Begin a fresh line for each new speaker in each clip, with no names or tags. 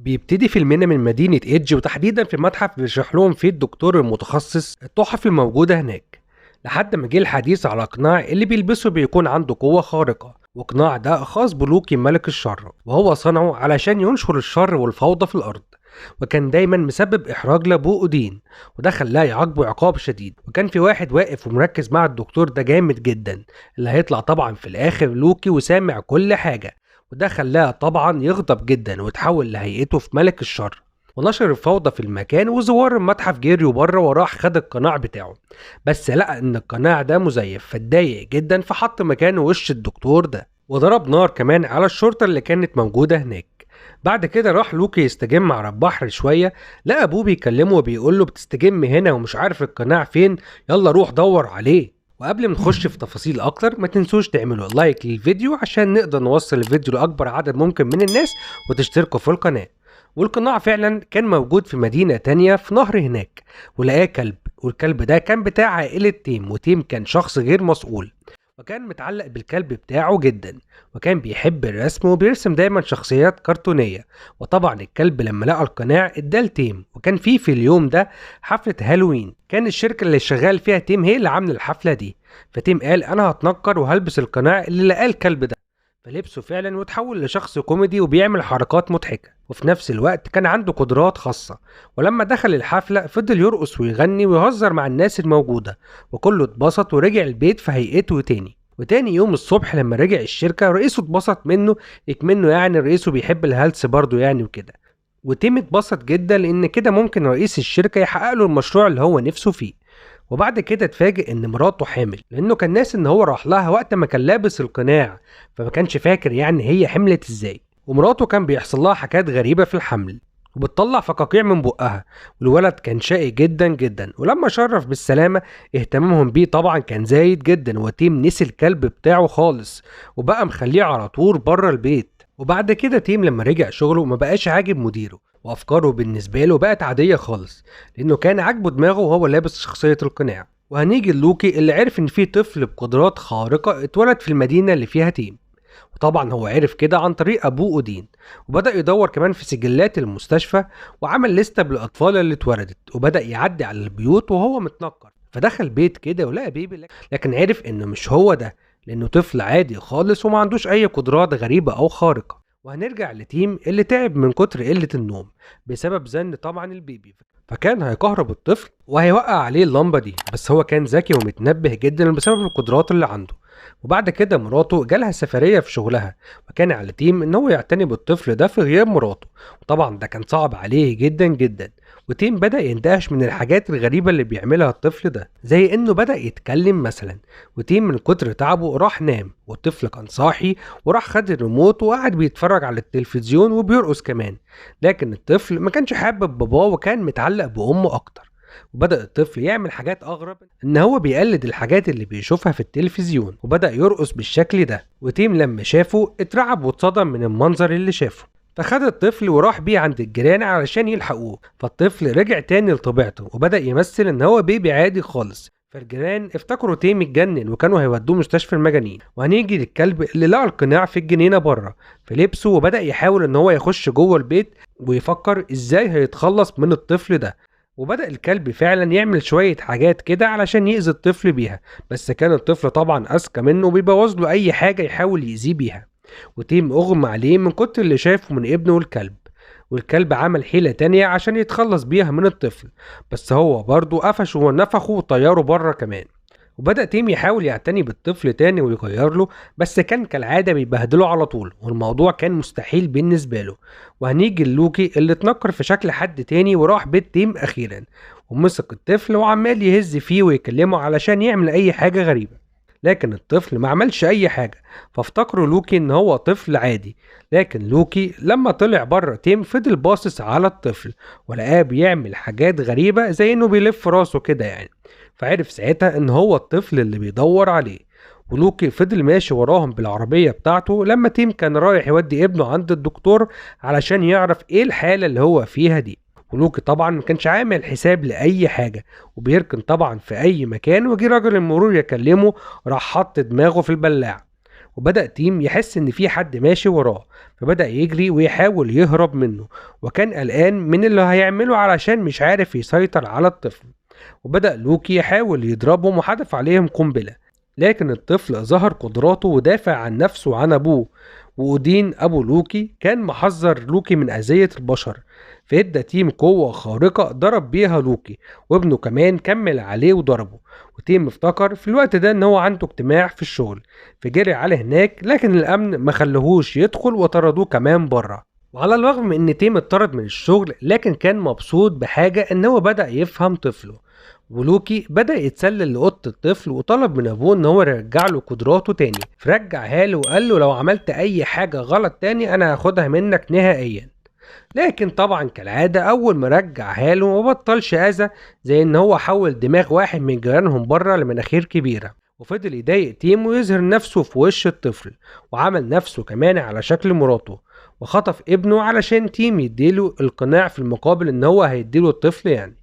بيبتدي فيلمنا من مدينة إيدج وتحديدا في متحف بيشرح لهم فيه الدكتور المتخصص التحف الموجودة هناك، لحد ما جه الحديث على قناع اللي بيلبسه بيكون عنده قوة خارقة. وقناع ده خاص بلوكي ملك الشر، وهو صنعه علشان ينشر الشر والفوضى في الأرض، وكان دايما مسبب إحراج لأبوه أودين، وده خلاه يعاقبه عقاب شديد. وكان في واحد واقف ومركز مع الدكتور ده جامد جدا، اللي هيطلع طبعا في الآخر لوكي وسامع كل حاجة، وده خلاه طبعا يغضب جدا وتحول لهيئته في ملك الشر، ونشر الفوضى في المكان. وزوار المتحف جريوا بره وراح خد القناع بتاعه، بس لقى ان القناع ده مزيف فاتضايق جدا، فحط مكانه وش الدكتور ده وضرب نار كمان على الشرطة اللي كانت موجودة هناك. بعد كده راح لوكي يستجم على البحر شوية، لقى ابوه بيكلمه وبيقول له بتستجم هنا ومش عارف القناع فين، يلا روح دور عليه. وقبل ما نخش في تفاصيل اكتر ما تنسوش تعملوا لايك للفيديو عشان نقدر نوصل الفيديو لاكبر عدد ممكن من الناس، وتشتركوا في القناة. والقناع فعلا كان موجود في مدينة تانية في نهر هناك، ولقاه كلب، والكلب ده كان بتاع عائلة تيم، وتيم كان شخص غير مسؤول، وكان متعلق بالكلب بتاعه جدا، وكان بيحب الرسم وبيرسم دايما شخصيات كرتونية. وطبعا الكلب لما لقى القناع اداه لتيم، وكان في اليوم ده حفلة هالوين، كان الشركة اللي شغال فيها تيم هي اللي عاملة الحفلة دي. فتيم قال انا هتنكر وهلبس القناع اللي لقاه الكلب ده، فلبسه فعلا وتحول لشخص كوميدي وبيعمل حركات مضحكة، وفي نفس الوقت كان عنده قدرات خاصة. ولما دخل الحفلة فضل يرقص ويغني ويهزر مع الناس الموجودة، وكله اتبسط ورجع البيت في هيئته تاني. وتاني يوم الصبح لما رجع الشركة رئيسه اتبسط منه، اكمنه يعني رئيسه بيحب الهلس برضه يعني وكده. وتيم اتبسط جدا لان كده ممكن رئيس الشركة يحقق له المشروع اللي هو نفسه فيه. وبعد كده اتفاجئ ان مراته حامل، لانه كان ناس ان هو راح لها وقت ما كان لابس القناع، فما كانش فاكر يعني هي حملت ازاي. ومراته كان بيحصل لها حاجات غريبة في الحمل، وبتطلع فقاقيع من بقها، والولد كان شقي جدا جدا. ولما شرف بالسلامة اهتمامهم بيه طبعا كان زايد جدا، وتيم نسي الكلب بتاعه خالص وبقى مخليه على طول بره البيت. وبعد كده تيم لما رجع شغله ما بقاش عاجب مديره، وافكاره بالنسبه له بقت عاديه خالص، لانه كان عاجبه دماغه وهو لابس شخصيه القناع. وهنيجي لوكي اللي عرف ان في طفل بقدرات خارقه اتولد في المدينه اللي فيها تيم، وطبعا هو عرف كده عن طريق ابوه اودين، وبدا يدور كمان في سجلات المستشفى، وعمل لستة بالاطفال اللي اتولدت، وبدا يعدي على البيوت وهو متنكر. فدخل بيت كده ولقى بيبي، لكن عرف انه مش هو ده، لانه طفل عادي خالص وما عندوش اي قدرات غريبه او خارقه. وهنرجع لتيم اللي تعب من كتر قلة النوم بسبب زن طبعا البيبي، فكان هيكهرب الطفل وهيوقع عليه اللمبة دي، بس هو كان ذكي ومتنبه جدا بسبب القدرات اللي عنده. وبعد كده مراته جالها سفرية في شغلها، وكان على تيم ان هو يعتني بالطفل ده في غياب مراته، وطبعا ده كان صعب عليه جدا جدا. وتيم بدأ يندهش من الحاجات الغريبة اللي بيعملها الطفل ده، زي انه بدأ يتكلم مثلا. وتيم من كتر تعبه راح نام، والطفل كان صاحي وراح خد الريموت وقعد بيتفرج على التلفزيون وبيرقص كمان. لكن الطفل ما كانش حابب باباه وكان متعلق بأمه أكتر. وبدأ الطفل يعمل حاجات أغرب، إن هو بيقلد الحاجات اللي بيشوفها في التلفزيون، وبدأ يرقص بالشكل ده. وتيم لما شافه اترعب واتصدم من المنظر اللي شافه، فخد الطفل وراح بيه عند الجيران علشان يلحقوه. فالطفل رجع تاني لطبيعته وبدأ يمثل إن هو بيبي عادي خالص، فالجيران افتكروا تيم اتجنن وكانوا هيودوه مستشفى المجانين. وهنيجي للكلب اللي لقى القناع في الجنينة بره في لبسه، وبدأ يحاول ان هو يخش جوه البيت ويفكر ازاي هيتخلص من الطفل ده. وبدأ الكلب فعلا يعمل شوية حاجات كده علشان يأذي الطفل بيها، بس كان الطفل طبعا أذكى منه وبيبوظ له أي حاجة يحاول يأذيه بيها. وتيم أغمى عليه من كتر اللي شافه من ابنه والكلب، والكلب عمل حيلة تانية عشان يتخلص بيها من الطفل، بس هو برضه قفشه ونفخه وطيره بره كمان. وبدأ تيم يحاول يعتني بالطفل تاني ويغير له، بس كان كالعادة بيبهدله على طول، والموضوع كان مستحيل بالنسبة له. وهنيجي لوكي اللي اتنكر في شكل حد تاني وراح بيت تيم أخيرا، ومسك الطفل وعمال يهز فيه ويكلمه علشان يعمل أي حاجة غريبة، لكن الطفل ما عملش اي حاجة، فافتكروا لوكي ان هو طفل عادي. لكن لوكي لما طلع بره تيم فضل باصص على الطفل ولقاه بيعمل حاجات غريبة زي انه بيلف راسه كده يعني، فعرف ساعتها ان هو الطفل اللي بيدور عليه. ولوكي فضل ماشي وراهم بالعربية بتاعته لما تيم كان رايح يودي ابنه عند الدكتور علشان يعرف ايه الحالة اللي هو فيها دي. ولوكي طبعا ما كانش عامل حساب لأي حاجة، وبيركن طبعا في أي مكان، وجي راجل المرور يكلمه راح حط دماغه في البلاعة. وبدأ تيم يحس ان في حد ماشي وراه، فبدأ يجري ويحاول يهرب منه، وكان قلقان من اللي هيعمله علشان مش عارف يسيطر على الطفل. وبدأ لوكي يحاول يضربهم وحدف عليهم قنبلة، لكن الطفل ظهر قدراته ودافع عن نفسه وعن أبوه. وأودين أبو لوكي كان محذر لوكي من أذية البشر، فادى تيم قوة خارقة ضرب بيها لوكي، وابنه كمان كمل عليه وضربه. وتيم افتكر في الوقت ده ان هو عنده اجتماع في الشغل، فجري على هناك، لكن الأمن ما خلوهوش يدخل وطردوه كمان بره. وعلى الرغم من ان تيم اتطرد من الشغل، لكن كان مبسوط بحاجة ان هو بدأ يفهم طفله. ولوكي بدأ يتسلل لأوضة الطفل وطلب من أبوه إن هو يرجع له قدراته تاني، فرجعها له وقال له لو عملت أي حاجة غلط تاني أنا هاخدها منك نهائيا. لكن طبعا كالعادة أول ما رجعها له مبطلش أذى، زي إن هو حول دماغ واحد من جيرانهم بره لمناخير كبيرة، وفضل يضايق تيم ويظهر نفسه في وش الطفل، وعمل نفسه كمان على شكل مراته، وخطف ابنه علشان تيم يديله القناع في المقابل إن هو هيديله الطفل يعني.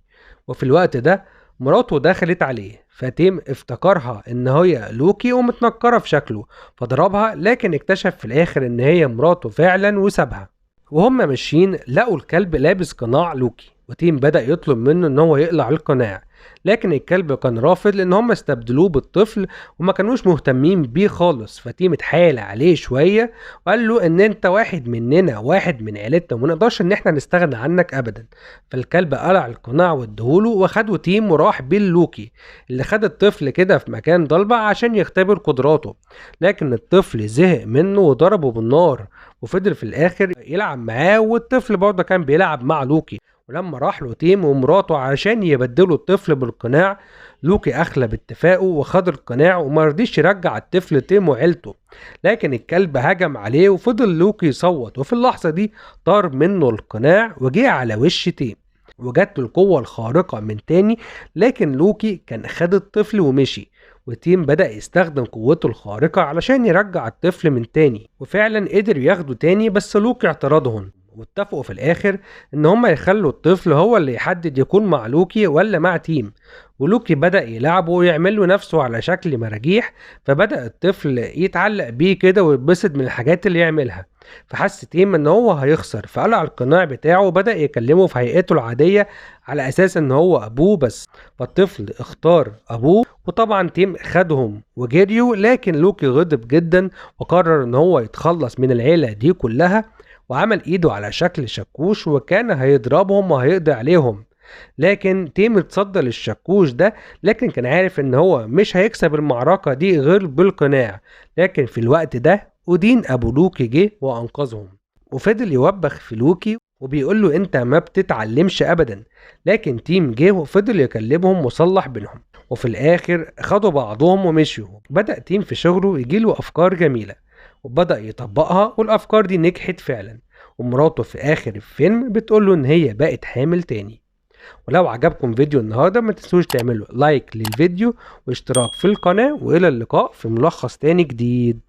وفي الوقت ده مراته دخلت عليه، فتيم افتكرها ان هي لوكي ومتنكرة في شكله، فضربها، لكن اكتشف في الاخر ان هي مراته فعلا وسابها. وهم ماشيين لقوا الكلب لابس قناع لوكي، وتيم بدأ يطلب منه ان هو يقلع القناع، لكن الكلب كان رافض لان هم استبدلوه بالطفل وما كانوش مهتمين بيه خالص. فتيم اتحايل عليه شوية وقال له ان انت واحد مننا، واحد من عيلتنا، وما نقدرش ان احنا نستغنى عنك ابدا. فالكلب قلع القناع وادهوله، وخده تيم وراح بيه لوكي اللي خد الطفل كده في مكان ضلمة عشان يختبر قدراته، لكن الطفل زهق منه وضربه بالنار، وفضل في الاخر يلعب معاه، والطفل برضه كان بيلعب مع لوكي. ولما راح له تيم ومراته علشان يبدلوا الطفل بالقناع، لوكي اخلى باتفاقه وخد القناع وما رضيش يرجع الطفل تيم وعيلته، لكن الكلب هجم عليه وفضل لوكي يصوت، وفي اللحظة دي طار منه القناع وجه على وش تيم، وجات له القوة الخارقة من تاني، لكن لوكي كان خد الطفل ومشي. وتيم بدأ يستخدم قوته الخارقة علشان يرجع الطفل من تاني، وفعلا قدر ياخده تاني، بس لوكي اعترضهم، واتفقوا في الاخر ان هما يخلوا الطفل هو اللي يحدد يكون مع لوكي ولا مع تيم. ولوكي بدأ يلعبه ويعمل له نفسه على شكل مراجيح، فبدأ الطفل يتعلق بيه كده ويتبسط من الحاجات اللي يعملها. فحس تيم ان هو هيخسر، فقلع القناع بتاعه وبدأ يكلمه في هيئته العادية على اساس ان هو ابوه بس. فالطفل اختار ابوه، وطبعا تيم خدهم وجريوا، لكن لوكي غضب جدا وقرر ان هو يتخلص من العيلة دي كلها، وعمل ايده على شكل شاكوش وكان هيضربهم وهيقضي عليهم. لكن تيم اتصدى للشاكوش ده، لكن كان عارف ان هو مش هيكسب المعركة دي غير بالقناع. لكن في الوقت ده أودين ابو لوكي جه وانقذهم، وفضل يوبخ في لوكي وبيقول له انت ما بتتعلمش ابدا. لكن تيم جه وفضل يكلمهم وصلح بينهم، وفي الاخر خدوا بعضهم ومشيوا. بدأ تيم في شغله يجيله افكار جميلة وبدأ يطبقها، والافكار دي نجحت فعلا، ومراته في اخر الفيلم بتقوله ان هي بقت حامل تاني. ولو عجبكم فيديو النهاردة ما تنسوش تعملوا لايك للفيديو واشتراك في القناة، والى اللقاء في ملخص تاني جديد.